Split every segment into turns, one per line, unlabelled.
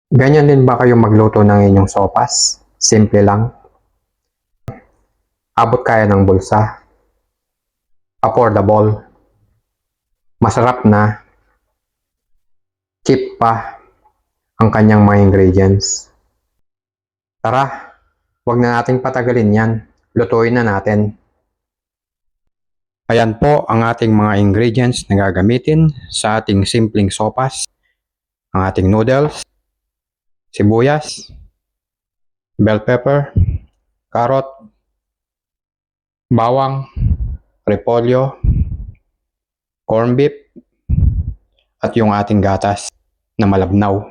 Ganyan din ba kayo magluto ng inyong sopas? Simple lang. Abot kaya ng bulsa. Affordable. Masarap na. Cheap pa ang kanyang mga ingredients. Tara, wag na nating patagalin yan. Lutuin na natin. Ayan po ang ating mga ingredients na gagamitin sa ating simpleng sopas. Ang ating noodles, sibuyas, bell pepper, carrot, bawang, repolyo, corned beef, at yung ating gatas na malabnaw.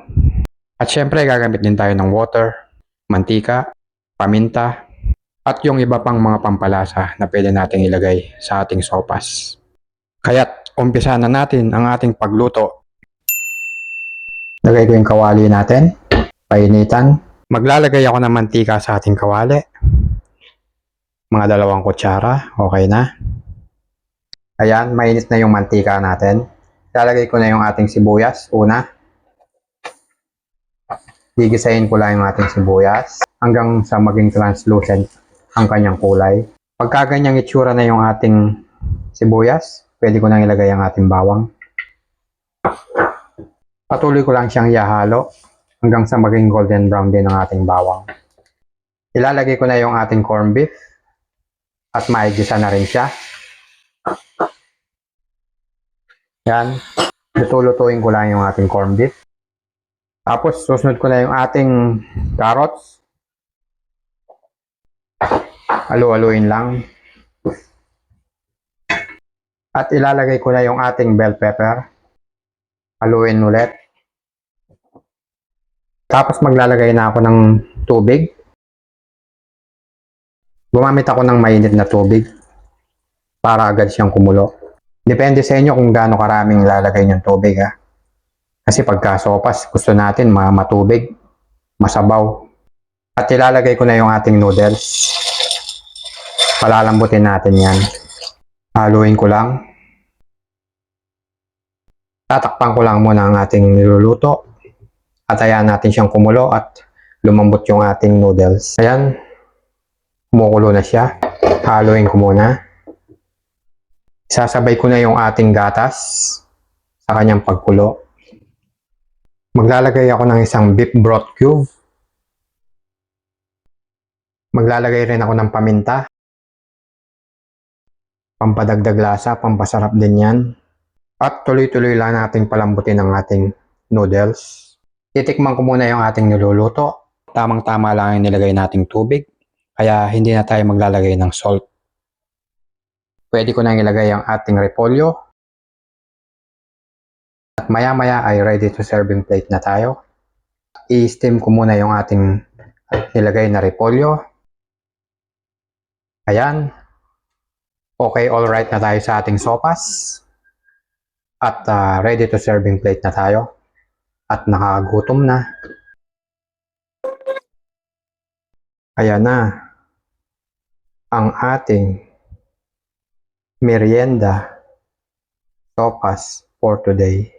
At syempre gagamit din tayo ng water, mantika, paminta, at yung iba pang mga pampalasa na pwede nating ilagay sa ating sopas. Kaya't umpisa na natin ang ating pagluto. Lagay ko yung kawali natin, painitan. Maglalagay ako ng mantika sa ating kawali. Mga 2 kutsara, okay na. Ayan, mainit na yung mantika natin. Lalagay ko na yung ating sibuyas una. Gigisahin ko lang yung ating sibuyas hanggang sa maging translucent ang kanyang kulay. Pagka ganyang itsura na yung ating sibuyas, pwede ko nang ilagay ang ating bawang. Patuloy ko lang siyang ihalo hanggang sa maging golden brown din ang ating bawang. Ilalagay ko na yung ating corned beef at maigisa na rin siya. Yan, luto-lutuin ko lang yung ating corned beef. Tapos susunod ko na yung ating carrots. Halu-haluin lang. At ilalagay ko na yung ating bell pepper. Haluin ulit. Tapos maglalagay na ako ng tubig. Gumamit ako ng mainit na tubig para agad siyang kumulo. Depende sa inyo kung gaano karaming ilalagay yung tubig ha. Kasi pagka sopas, gusto natin matubig, masabaw. At ilalagay ko na yung ating noodles. Palalambutin natin yan. Haluin ko lang. Tatakpan ko lang muna ang ating niluluto. At ayan natin siyang kumulo at lumambot yung ating noodles. Ayan, kumukulo na siya. Haluin ko muna. Sasabay ko na yung ating gatas sa kanyang pagkulo. Maglalagay ako ng isang beef broth cube. Maglalagay rin ako ng paminta. Pampadagdag lasa, pampasarap din yan. At tuloy-tuloy lang nating palambutin ang ating noodles. Titikman ko muna yung ating niluluto. Tamang-tama lang yung nilagay nating tubig. Kaya hindi na tayo maglalagay ng salt. Pwede ko na ilagay ang ating repolyo. At maya-maya ay ready to serving plate na tayo. I-steam ko muna yung ating nilagay na repolyo. Ayan. Okay, alright na tayo sa ating sopas. At ready to serving plate na tayo. At nakagutom na. Ayan na ang ating merienda sopas for today.